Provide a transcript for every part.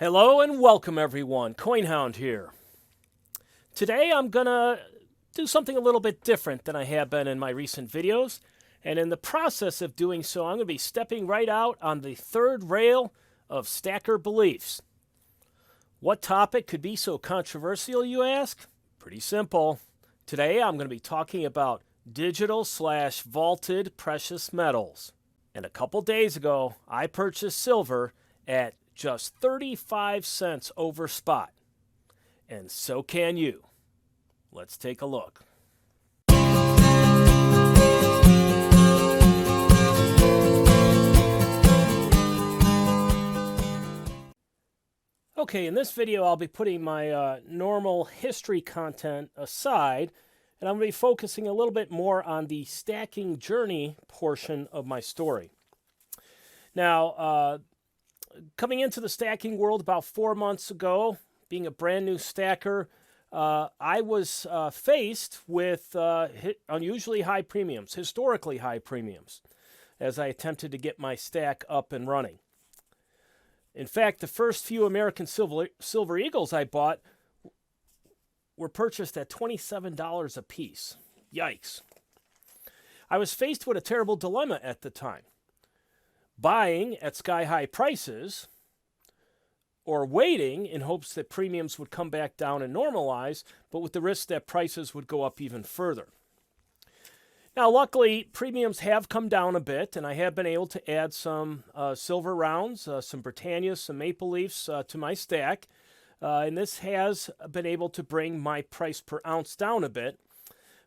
Hello and welcome everyone, CoinHound here. Today I'm gonna do something a little bit different than I have been in my recent videos, and in the process of doing so I'm gonna be stepping right out on the third rail of stacker beliefs. What topic could be so controversial, you ask? Pretty simple. Today I'm gonna be talking about digital/vaulted precious metals. And a couple days ago I purchased silver at just 35 cents over spot. And so can you. Let's take a look. Okay, in this video I'll be putting my normal history content aside, and I'm going to be focusing a little bit more on the stacking journey portion of my story. Now, coming into the stacking world about 4 months ago, being a brand new stacker, I was faced with unusually high premiums, historically high premiums, as I attempted to get my stack up and running. In fact, the first few American Silver Eagles I bought were purchased at $27 a piece. Yikes. I was faced with a terrible dilemma at the time. Buying at sky-high prices or waiting in hopes that premiums would come back down and normalize, but with the risk that prices would go up even further. Now, luckily, premiums have come down a bit, and I have been able to add some silver rounds, some Britannias, some Maple Leafs to my stack, and this has been able to bring my price per ounce down a bit.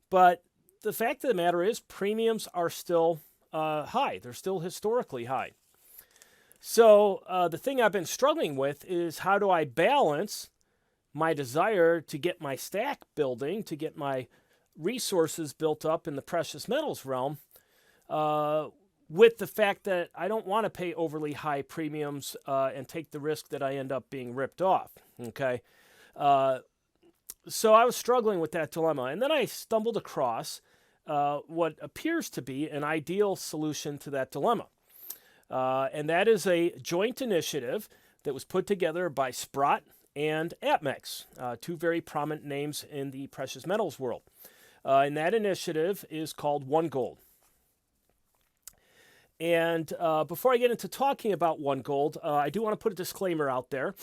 But the fact of the matter is premiums are still high. They're still historically high. So the thing I've been struggling with is how do I balance my desire to get my stack building, to get my resources built up in the precious metals realm, with the fact that I don't want to pay overly high premiums and take the risk that I end up being ripped off. Okay, so I was struggling with that dilemma, and then I stumbled across what appears to be an ideal solution to that dilemma. And that is a joint initiative that was put together by Sprott and APMEX, two very prominent names in the precious metals world. And that initiative is called OneGold. And before I get into talking about OneGold, I do want to put a disclaimer out there.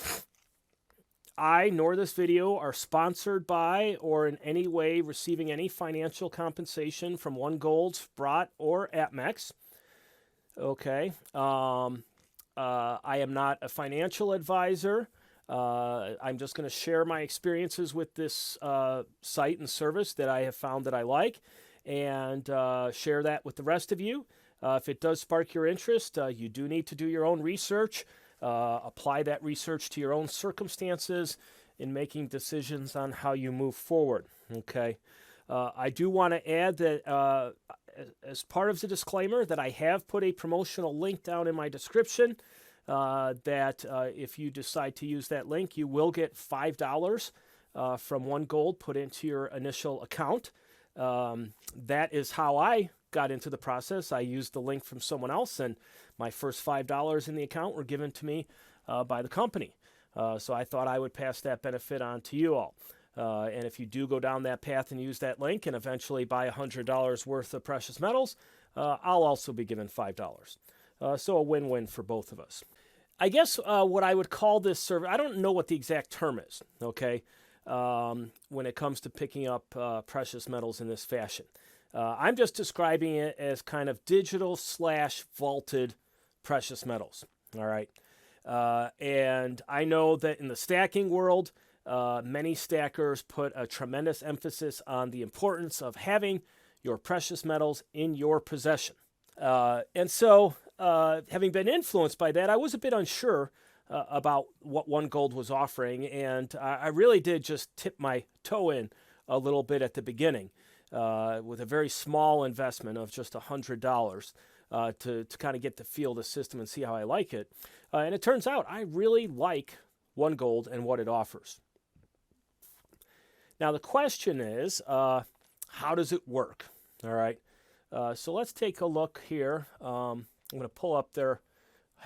I nor this video are sponsored by or in any way receiving any financial compensation from OneGold, Sprott, or APMEX. Okay. I am not a financial advisor. I'm just going to share my experiences with this site and service that I have found that I like, and share that with the rest of you. If it does spark your interest, you do need to do your own research. Apply that research to your own circumstances in making decisions on how you move forward. Okay. I do want to add that as part of the disclaimer that I have put a promotional link down in my description that if you decide to use that link, you will get $5 from OneGold put into your initial account. That is how I got into the process. I used the link from someone else, and my first $5 in the account were given to me by the company. So I thought I would pass that benefit on to you all. And if you do go down that path and use that link and eventually buy $100 worth of precious metals, I'll also be given $5. So a win-win for both of us. I guess what I would call this service, I don't know what the exact term is, okay, when it comes to picking up precious metals in this fashion. I'm just describing it as kind of digital/vaulted precious metals, all right? And I know that in the stacking world, many stackers put a tremendous emphasis on the importance of having your precious metals in your possession. And so, having been influenced by that, I was a bit unsure about what OneGold was offering, and I really did just tip my toe in a little bit at the beginning with a very small investment of just $100 to kind of get the feel of the system and see how I like it. And it turns out I really like OneGold and what it offers. Now, the question is, how does it work? All right. So let's take a look here. I'm going to pull up their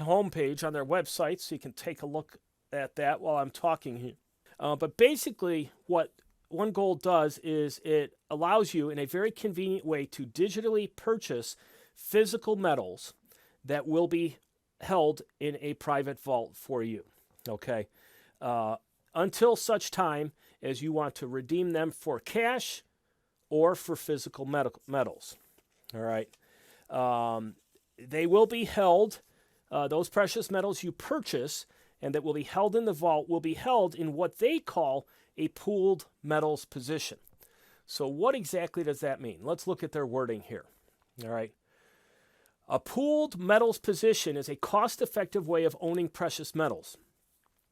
homepage on their website so you can take a look at that while I'm talking here. But basically, what OneGold does is it allows you in a very convenient way to digitally purchase physical metals that will be held in a private vault for you. Okay, until such time as you want to redeem them for cash or for physical metals. All right, they will be held. Those precious metals you purchase and that will be held in the vault will be held in what they call a pooled metals position. So what exactly does that mean? Let's look at their wording here. All right. A pooled metals position is a cost-effective way of owning precious metals.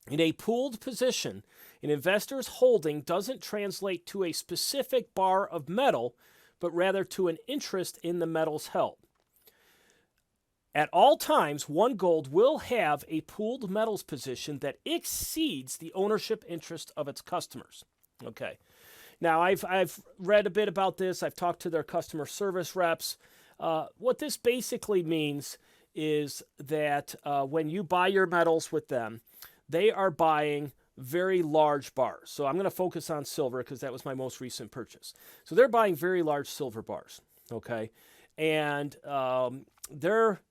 In a pooled position, an investor's holding doesn't translate to a specific bar of metal, but rather to an interest in the metals held. At all times, OneGold will have a pooled metals position that exceeds the ownership interest of its customers. Okay. Now, I've read a bit about this. I've talked to their customer service reps. What this basically means is that when you buy your metals with them, they are buying very large bars. So I'm going to focus on silver because that was my most recent purchase. So they're buying very large silver bars. Okay. And they're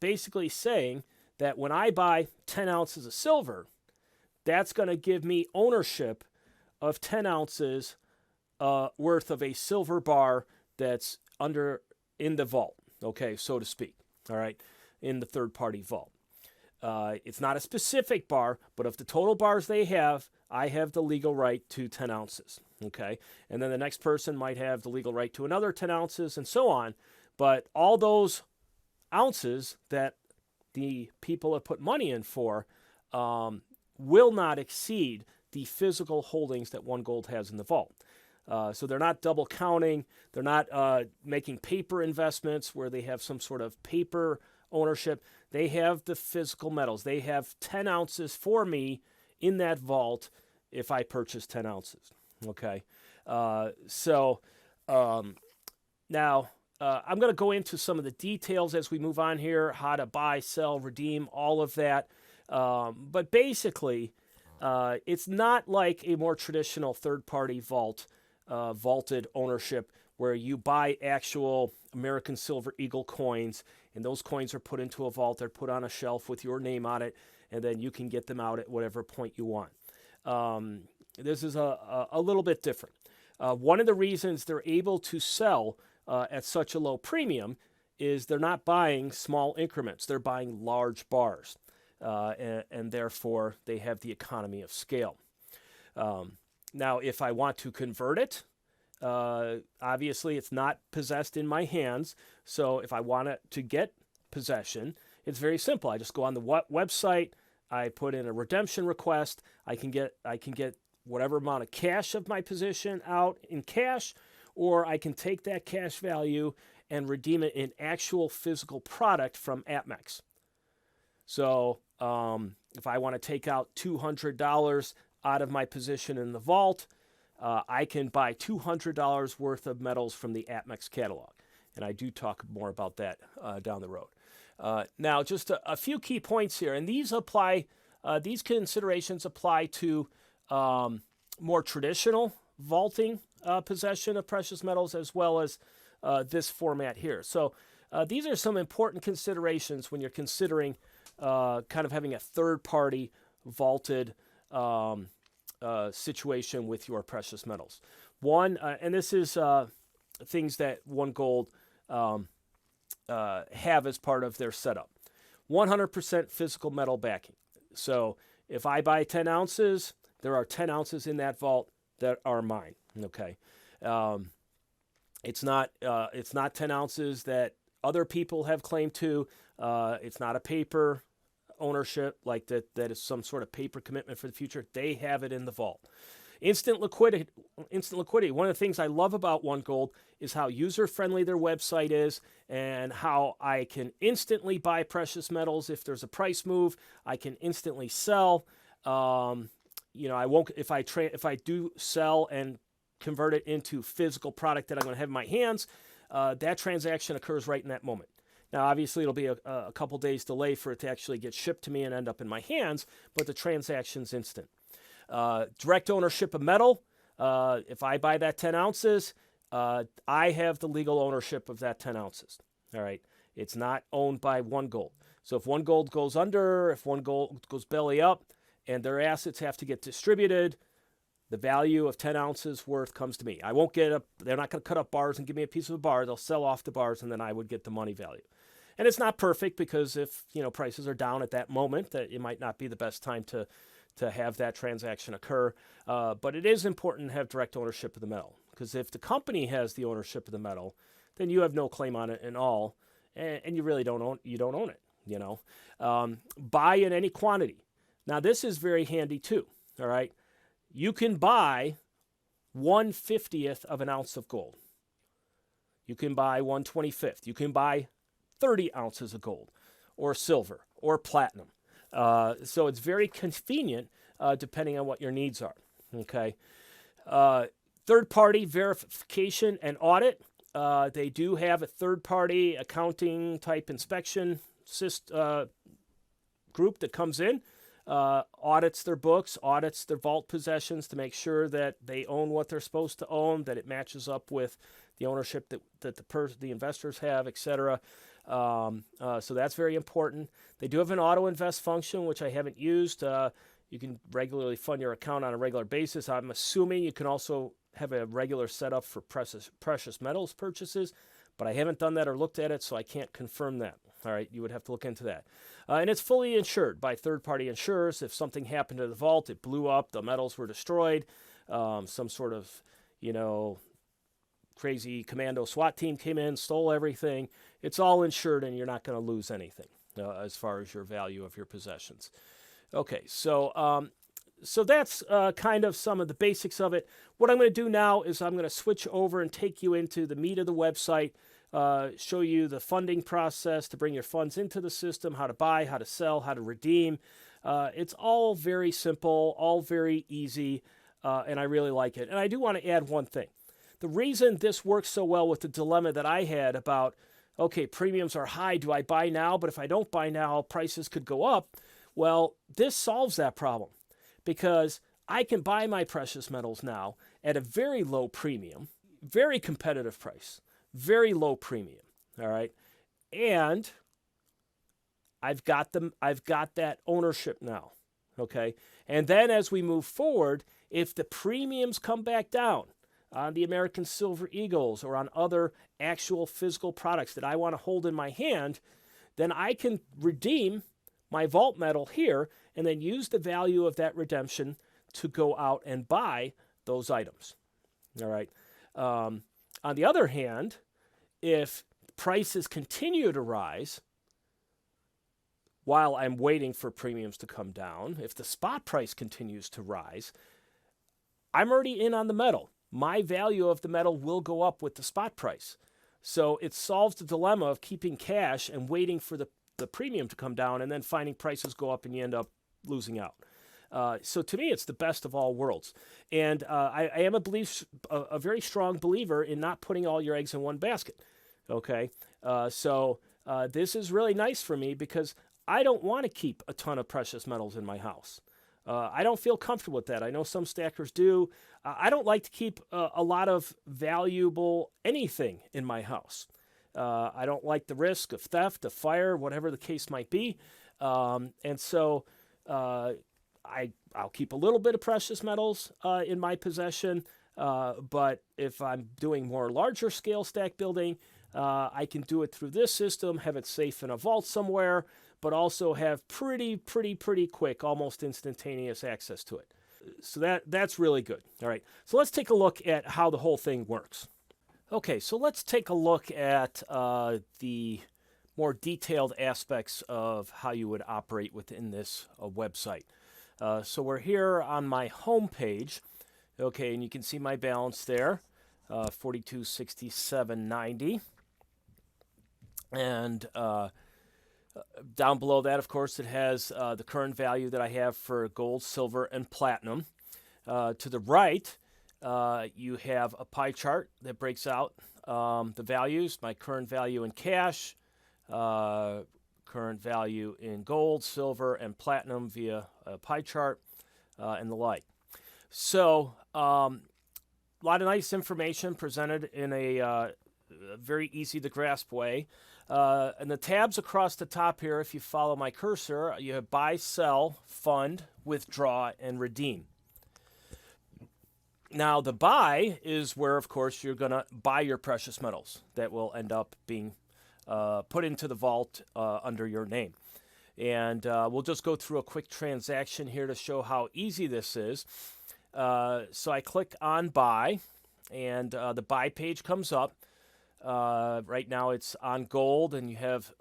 basically saying that when I buy 10 ounces of silver, that's going to give me ownership of 10 ounces worth of a silver bar that's in the vault, okay, so to speak, all right, in the third-party vault. It's not a specific bar, but of the total bars they have, I have the legal right to 10 ounces, okay? And then the next person might have the legal right to another 10 ounces and so on, but all those ounces that the people have put money in for will not exceed the physical holdings that OneGold has in the vault. So they're not double counting. They're not making paper investments where they have some sort of paper ownership. They have the physical metals. They have 10 ounces for me in that vault if I purchase 10 ounces. Okay. Now I'm going to go into some of the details as we move on here, how to buy, sell, redeem, all of that. But basically, it's not like a more traditional third-party vault, vaulted ownership where you buy actual American Silver Eagle coins, and those coins are put into a vault. They're put on a shelf with your name on it, and then you can get them out at whatever point you want. This is a little bit different. One of the reasons they're able to sell at such a low premium is they're not buying small increments. They're buying large bars, and therefore they have the economy of scale. Now, if I want to convert it, obviously it's not possessed in my hands. So if I want it to get possession, it's very simple. I just go on the website. I put in a redemption request. I can get whatever amount of cash of my position out in cash, or I can take that cash value and redeem it in actual physical product from APMEX. So if I want to take out $200 out of my position in the vault, I can buy $200 worth of metals from the APMEX catalog. And I do talk more about that down the road. Now, just a few key points here, and these considerations apply to more traditional vaulting possession of precious metals as well as this format here. So these are some important considerations when you're considering kind of having a third-party vaulted situation with your precious metals. One, and this is things that OneGold have as part of their setup. 100% physical metal backing. So if I buy 10 ounces, there are 10 ounces in that vault that are mine. Okay. It's not 10 ounces that other people have claimed to. It's not a paper ownership like that is some sort of paper commitment for the future. They have it in the vault. Instant liquidity. One of the things I love about OneGold is how user-friendly their website is and how I can instantly buy precious metals if there's a price move. I can instantly sell. I won't if I do sell and convert it into physical product that I'm going to have in my hands. That transaction occurs right in that moment. Now, obviously, it'll be a couple days delay for it to actually get shipped to me and end up in my hands, but the transaction's instant. Direct ownership of metal. If I buy that 10 ounces, I have the legal ownership of that 10 ounces. All right. It's not owned by OneGold. So if OneGold goes under, if OneGold goes belly up, and their assets have to get distributed, the value of 10 ounces worth comes to me. I won't get they're not going to cut up bars and give me a piece of a bar. They'll sell off the bars, and then I would get the money value. And it's not perfect because if, prices are down at that moment, that it might not be the best time to have that transaction occur. But it is important to have direct ownership of the metal, because if the company has the ownership of the metal, then you have no claim on it at all, and you really don't own it. Buy in any quantity. Now this is very handy too. All right, you can buy 1/50th of an ounce of gold. You can buy 1/25th. You can buy 30 ounces of gold, or silver, or platinum. So it's very convenient depending on what your needs are. Okay. Third-party verification and audit. They do have a third-party accounting type inspection group that comes in, audits their books, audits their vault possessions to make sure that they own what they're supposed to own, that it matches up with the ownership that the investors have, etc. So that's very important. They do have an auto invest function, which I haven't used. You can regularly fund your account on a regular basis. I'm assuming you can also have a regular setup for precious metals purchases, but I haven't done that or looked at it, so I can't confirm that. All right, you would have to look into that. And it's fully insured by third-party insurers. If something happened to the vault, it blew up, the metals were destroyed, some sort of, crazy commando SWAT team came in, stole everything, it's all insured and you're not going to lose anything as far as your value of your possessions. Okay, so that's kind of some of the basics of it. What I'm going to do now is I'm going to switch over and take you into the meat of the website, show you the funding process to bring your funds into the system, how to buy, how to sell, how to redeem. It's all very simple, all very easy, and I really like it. And I do want to add one thing. The reason this works so well with the dilemma that I had about, okay, premiums are high, do I buy now? But if I don't buy now, prices could go up. Well, this solves that problem, because I can buy my precious metals now at a very low premium, very competitive price, very low premium, all right? And I've got that ownership now, okay? And then as we move forward, if the premiums come back down on the American Silver Eagles or on other actual physical products that I want to hold in my hand, then I can redeem my vault metal here and then use the value of that redemption to go out and buy those items. All right. On the other hand, if prices continue to rise while I'm waiting for premiums to come down, if the spot price continues to rise, I'm already in on the metal. My value of the metal will go up with the spot price. So it solves the dilemma of keeping cash and waiting for the premium to come down and then finding prices go up and you end up losing out. So to me, it's the best of all worlds. And I am a very strong believer in not putting all your eggs in one basket. Okay, so this is really nice for me because I don't want to keep a ton of precious metals in my house. I don't feel comfortable with that. I know some stackers do. I don't like to keep a lot of valuable anything in my house. I don't like the risk of theft, of fire, whatever the case might be. And so I'll keep a little bit of precious metals in my possession. But if I'm doing more larger scale stack building, I can do it through this system, have it safe in a vault somewhere, but also have pretty quick, almost instantaneous access to it. So that's really good. All right, so let's take a look at how the whole thing works. Okay, so let's take a look at the more detailed aspects of how you would operate within this website. So we're here on my home page. Okay, and you can see my balance there, 4267.90. And down below that, of course, it has the current value that I have for gold, silver, and platinum. To the right, you have a pie chart that breaks out the values, my current value in cash, current value in gold, silver, and platinum via a pie chart, and the like. So a lot of nice information presented in a very easy to grasp way. And the tabs across the top here, if you follow my cursor, you have buy, sell, fund, withdraw, and redeem. Now, the buy is where, of course, you're going to buy your precious metals that will end up being put into the vault under your name. And we'll just go through a quick transaction here to show how easy this is. So I click on buy, and the buy page comes up. Right now it's on gold, and you have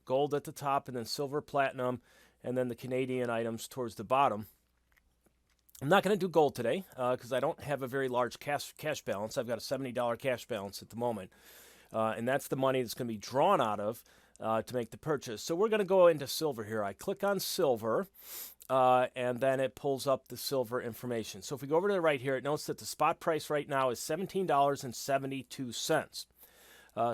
gold at the top, and then silver, platinum, and then the Canadian items towards the bottom. I'm not going to do gold today because I don't have a very large cash balance. I've got a $70 cash balance at the moment, and that's the money that's going to be drawn out of to make the purchase. So we're going to go into silver here. I click on silver, and then it pulls up the silver information. So if we go over to the right here, it notes that the spot price right now is $17.72.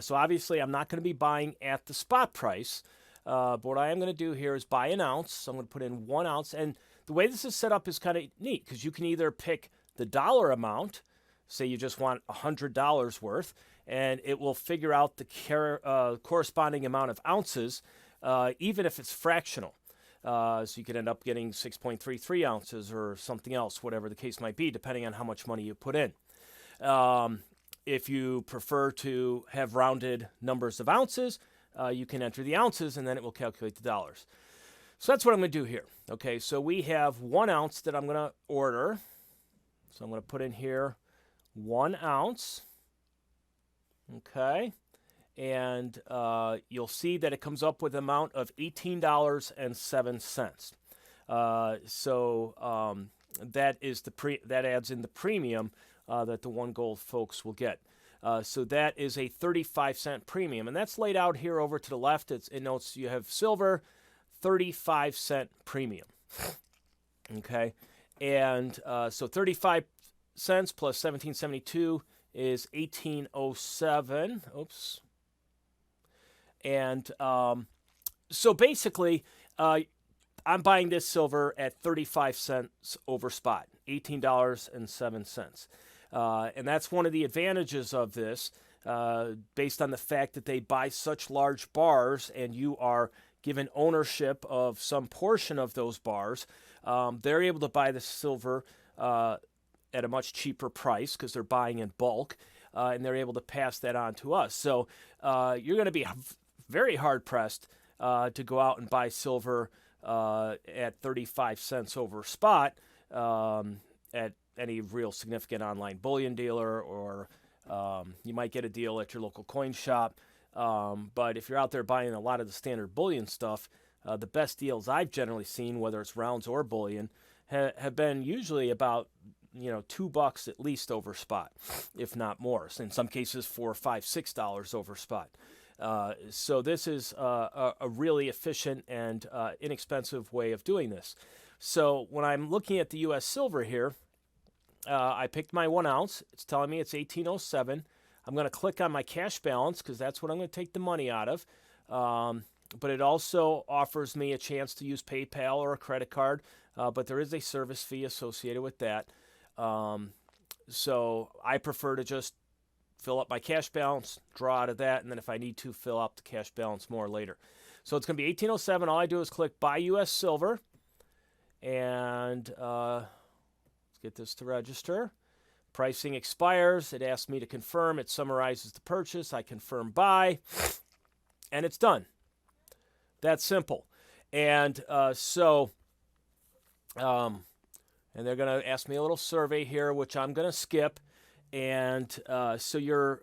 So obviously I'm not going to be buying at the spot price, but what I am going to do here is buy an ounce. So I'm going to put in 1 ounce, and the way this is set up is kind of neat because you can either pick the dollar amount, say you just want $100 worth, and it will figure out the corresponding amount of ounces, even if it's fractional. So you could end up getting 6.33 ounces or something else, whatever the case might be, depending on how much money you put in. If you prefer to have rounded numbers of ounces, you can enter the ounces, and then it will calculate the dollars. So that's what I'm going to do here. Okay, so we have 1 ounce that I'm going to order. So I'm going to put in here 1 ounce. Okay, and you'll see that it comes up with an amount of $18.07. So that is that adds in the premium that the OneGold folks will get. So that is a 35-cent premium, and that's laid out here over to the left. It notes you have silver, 35-cent premium. Okay, and so 35 cents plus 1772 is 1807. Oops. And so basically, I'm buying this silver at 35 cents over spot, $18.07. And that's one of the advantages of this, based on the fact that they buy such large bars and you are given ownership of some portion of those bars. They're able to buy the silver at a much cheaper price because they're buying in bulk, and they're able to pass that on to us. So you're going to be very hard-pressed to go out and buy silver at 35 cents over spot at any real significant online bullion dealer, or you might get a deal at your local coin shop. But if you're out there buying a lot of the standard bullion stuff, the best deals I've generally seen, whether it's rounds or bullion, have been usually about $2 at least over spot, if not more. So in some cases, $4, $5, $6 over spot. So this is a really efficient and inexpensive way of doing this. So when I'm looking at the U.S. silver here, I picked my 1 ounce. It's telling me it's 1807. I'm going to click on my cash balance because that's what I'm going to take the money out of. But it also offers me a chance to use PayPal or a credit card, but there is a service fee associated with that. So I prefer to just fill up my cash balance, draw out of that, and then if I need to, fill up the cash balance more later. So it's going to be 1807. All I do is click Buy U.S. Silver, and let's get this to register. Pricing expires. It asks me to confirm. It summarizes the purchase. I confirm buy, and it's done. That's simple. And and they're going to ask me a little survey here, which I'm going to skip. And so your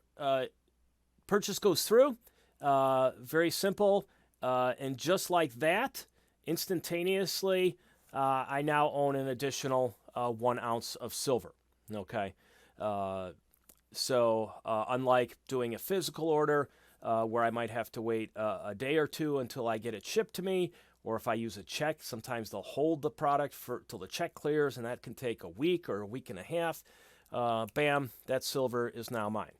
purchase goes through. Very simple. And just like that, instantaneously, I now own an additional 1 ounce of silver. Okay. So unlike doing a physical order, where I might have to wait a day or two until I get it shipped to me, or if I use a check, sometimes they'll hold the product till the check clears, and that can take a week or a week and a half. Bam, that silver is now mine.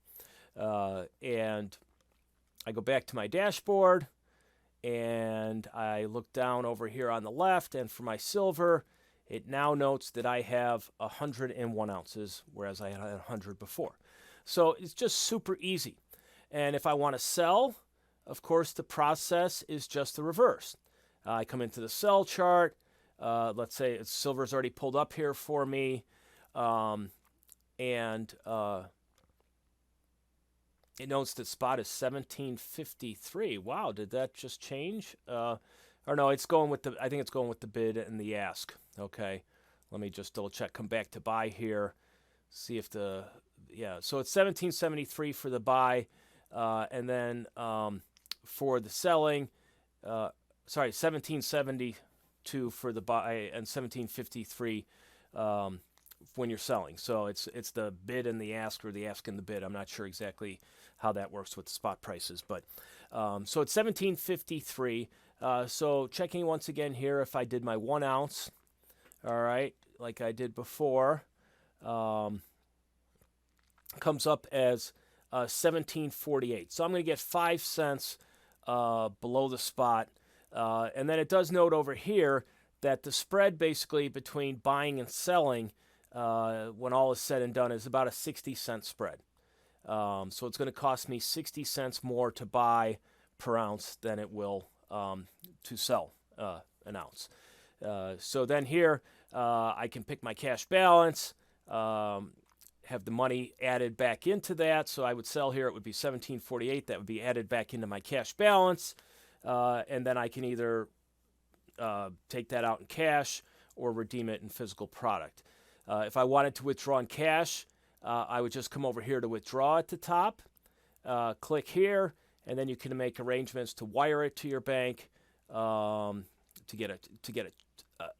And I go back to my dashboard. and I look down over here on the left, and for my silver, it now notes that I have 101 ounces, whereas I had 100 before. So it's just super easy. And if I want to sell, of course, the process is just the reverse. I come into the sell chart. Let's say silver's already pulled up here for me. And it notes that spot is 1753. Wow, did that just change? Or no, it's going with I think it's going with the bid and the ask. Okay, let me just double check. Come back to buy here. See if yeah. So it's 1773 for the buy, and then for the selling, sorry, 1772 for the buy and 1753 when you're selling. So it's the bid and the ask, or the ask and the bid. I'm not sure exactly how that works with the spot prices, but so it's 1753. So checking once again here, if I did my 1 ounce, all right, like I did before, comes up as 1748. So I'm going to get 5 cents below the spot, and then it does note over here that the spread basically between buying and selling, when all is said and done, is about a 60-cent spread. So it's going to cost me 60 cents more to buy per ounce than it will to sell an ounce. So then here I can pick my cash balance, have the money added back into that. So I would sell here, it would be 1748. That would be added back into my cash balance. And then I can either take that out in cash or redeem it in physical product. If I wanted to withdraw in cash, I would just come over here to withdraw at the top, click here, and then you can make arrangements to wire it to your bank, to get a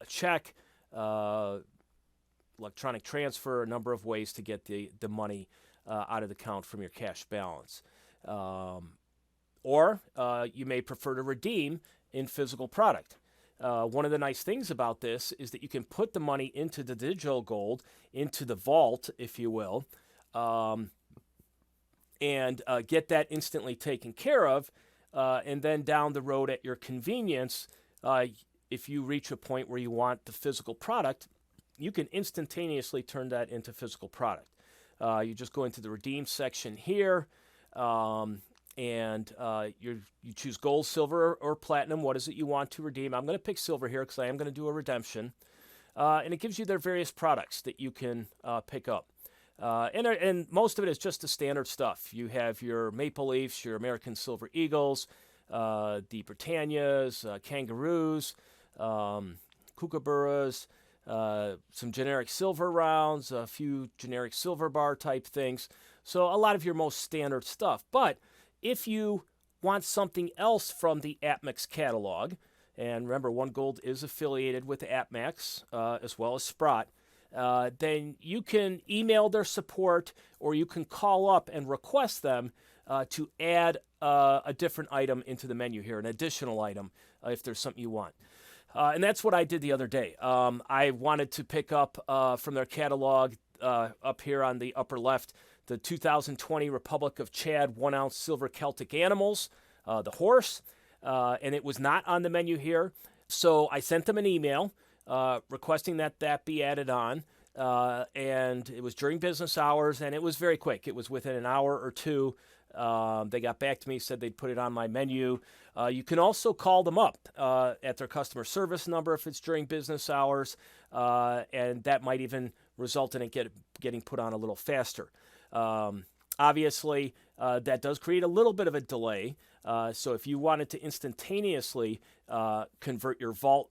check, electronic transfer, a number of ways to get the money out of the account from your cash balance. Or you may prefer to redeem in physical product. One of the nice things about this is that you can put the money into the digital gold, into the vault, if you will, and get that instantly taken care of. And then down the road at your convenience, if you reach a point where you want the physical product, you can instantaneously turn that into physical product. You just go into the redeem section here, and you choose gold, silver, or platinum. What is it you want to redeem? I'm going to pick silver here because I am going to do a redemption. And it gives you their various products that you can pick up. And most of it is just the standard stuff. You have your Maple Leafs, your American Silver Eagles, the Britannias, Kangaroos, Kookaburras, some generic silver rounds, a few generic silver bar type things. So a lot of your most standard stuff. But if you want something else from the APMEX catalog, and remember, OneGold is affiliated with APMEX as well as Sprott, then you can email their support, or you can call up and request them to add a different item into the menu here, an additional item, if there's something you want. And that's what I did the other day. I wanted to pick up from their catalog up here on the upper left, the 2020 Republic of Chad 1 ounce silver Celtic animals, the horse, and it was not on the menu here. So I sent them an email requesting that be added on, and it was during business hours, and it was very quick. It was within an hour or two. They got back to me, said they'd put it on my menu. You can also call them up at their customer service number if it's during business hours, and that might even result in it getting put on a little faster. Obviously, that does create a little bit of a delay. So if you wanted to instantaneously convert your vault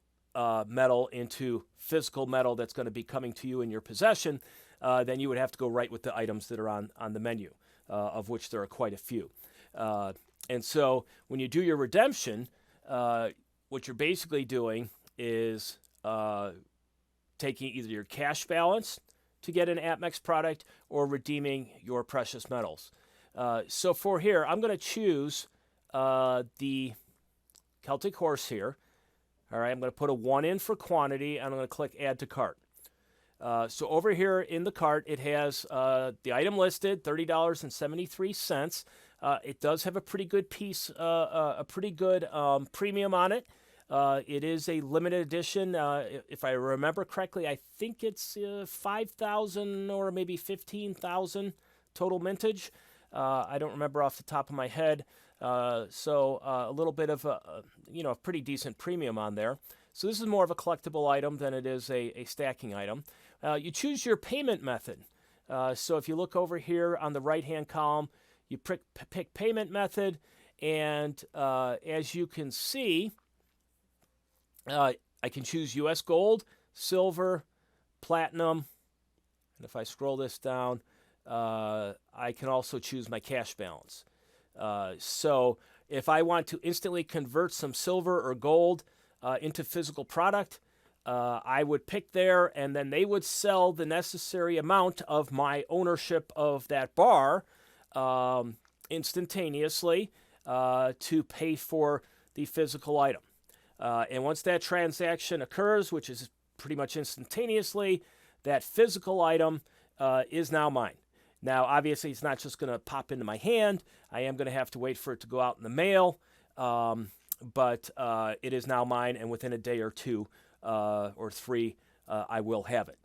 metal into physical metal that's going to be coming to you in your possession, then you would have to go right with the items that are on the menu, of which there are quite a few. And so when you do your redemption, what you're basically doing is taking either your cash balance to get an APMEX product or redeeming your precious metals. So for here, I'm going to choose the Celtic horse here. All right, I'm going to put a 1 in for quantity, and I'm going to click Add to Cart. So over here in the cart, it has the item listed, $30.73. It does have a pretty good a pretty good premium on it. It is a limited edition. If I remember correctly, I think it's 5,000 or maybe 15,000 total mintage. I don't remember off the top of my head. So a little bit of a pretty decent premium on there. So this is more of a collectible item than it is a stacking item. You choose your payment method. So if you look over here on the right-hand column, you pick payment method, and as you can see, I can choose U.S. gold, silver, platinum, and if I scroll this down, I can also choose my cash balance. So if I want to instantly convert some silver or gold into physical product, I would pick there, and then they would sell the necessary amount of my ownership of that bar instantaneously to pay for the physical item. And once that transaction occurs, which is pretty much instantaneously, that physical item is now mine. Now, obviously, it's not just going to pop into my hand. I am going to have to wait for it to go out in the mail, but it is now mine, and within a day or two or three, I will have it.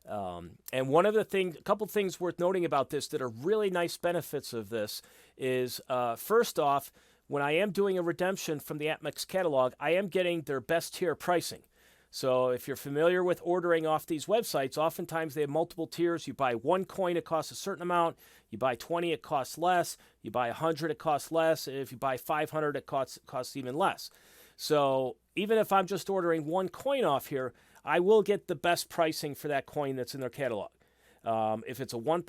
And one of the things, a couple things worth noting about this that are really nice benefits of this is, first off, when I am doing a redemption from the APMEX catalog, I am getting their best tier pricing. So if you're familiar with ordering off these websites, oftentimes they have multiple tiers. You buy one coin, it costs a certain amount. You buy 20, it costs less. You buy 100, it costs less. If you buy 500, it costs even less. So even if I'm just ordering one coin off here, I will get the best pricing for that coin that's in their catalog. If it's a one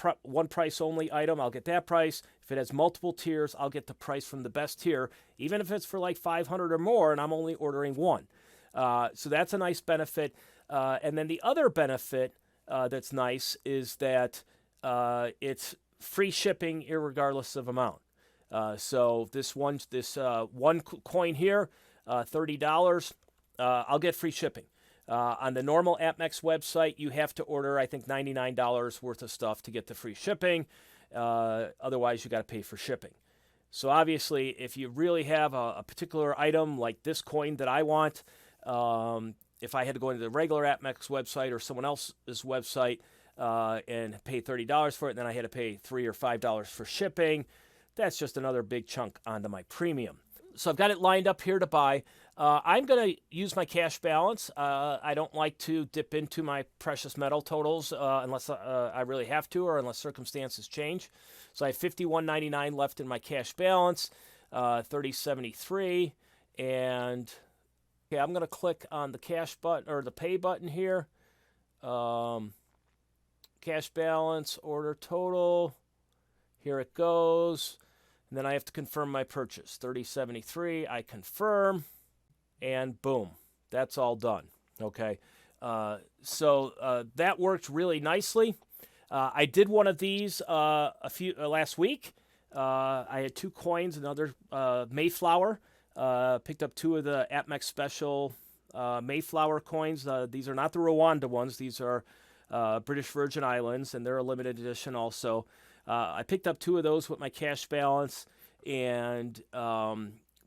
price only item, I'll get that price. If it has multiple tiers, I'll get the price from the best tier, even if it's for like 500 or more and I'm only ordering one. So that's a nice benefit. And then the other benefit that's nice is that it's free shipping irregardless of amount. So this one coin here, $30, I'll get free shipping. On the normal APMEX website, you have to order, I think, $99 worth of stuff to get the free shipping. Otherwise, you got to pay for shipping. So obviously, if you really have a particular item like this coin that I want, if I had to go into the regular APMEX website or someone else's website and pay $30 for it, then I had to pay $3 or $5 for shipping. That's just another big chunk onto my premium. So I've got it lined up here to buy. I'm going to use my cash balance. I don't like to dip into my precious metal totals unless I really have to or unless circumstances change. So I have $51.99 left in my cash balance, $30.73, and okay, I'm going to click on the cash button or the pay button here. Cash balance, order total. Here it goes. And then I have to confirm my purchase. $30.73, I confirm, and boom, that's all done. Okay, so that worked really nicely. I did one of these last week. I had two coins, another Mayflower. Picked up two of the APMEX special Mayflower coins. These are not the Rwanda ones. These are British Virgin Islands, and they're a limited edition also. I picked up two of those with my cash balance and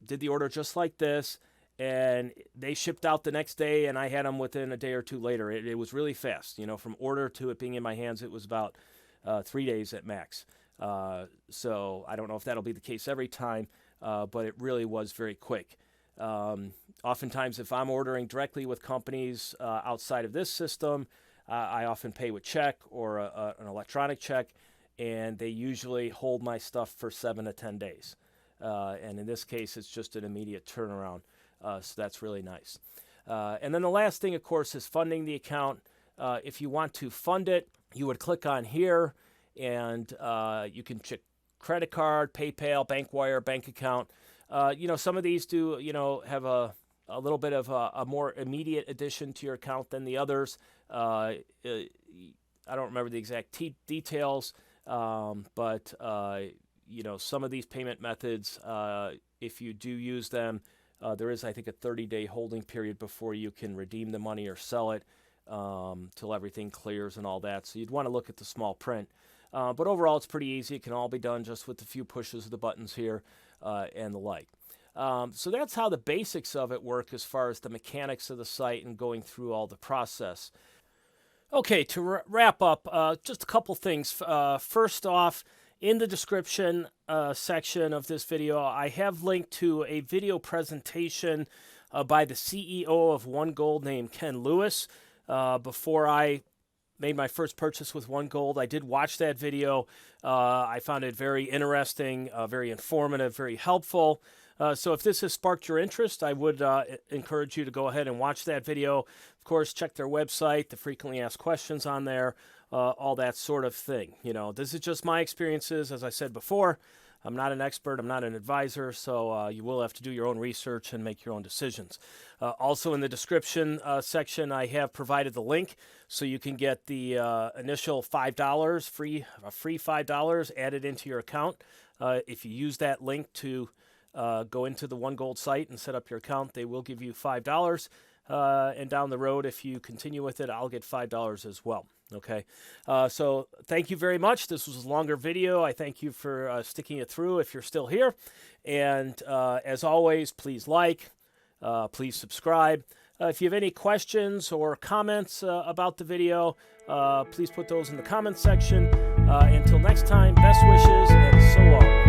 did the order just like this, and they shipped out the next day, and I had them within a day or two later. It was really fast. From order to it being in my hands, it was about 3 days at max. So I don't know if that'll be the case every time, but it really was very quick. Oftentimes, if I'm ordering directly with companies outside of this system, I often pay with check or an electronic check, and they usually hold my stuff for 7 to 10 days. And in this case, it's just an immediate turnaround, so that's really nice. And then the last thing, of course, is funding the account. If you want to fund it, you would click on here, and you can check credit card, PayPal, bank wire, bank account. Some of these do, have a little bit of a more immediate addition to your account than the others. I don't remember the exact details, but some of these payment methods, if you do use them, there is, I think, a 30-day holding period before you can redeem the money or sell it till everything clears and all that. So you'd want to look at the small print. But overall, it's pretty easy. It can all be done just with a few pushes of the buttons here and the like. So that's how the basics of it work as far as the mechanics of the site and going through all the process. Okay, to wrap up, just a couple things. First off, in the description section of this video, I have linked to a video presentation by the CEO of OneGold named Ken Lewis. Before I made my first purchase with OneGold, I did watch that video. I found it very interesting, very informative, very helpful. So if this has sparked your interest, I would encourage you to go ahead and watch that video. Of course, check their website, the frequently asked questions on there, all that sort of thing. You know, this is just my experiences. As I said before, I'm not an expert, I'm not an advisor, so you will have to do your own research and make your own decisions. Also in the description section, I have provided the link so you can get the initial $5 free $5 added into your account. If you use that link to go into the OneGold site and set up your account, they will give you $5. And down the road, if you continue with it, I'll get $5 as well. Okay, so thank you very much. This was a longer video. I thank you for sticking it through if you're still here. And as always, please like, please subscribe. If you have any questions or comments about the video, please put those in the comments section. Until next time, best wishes and so long.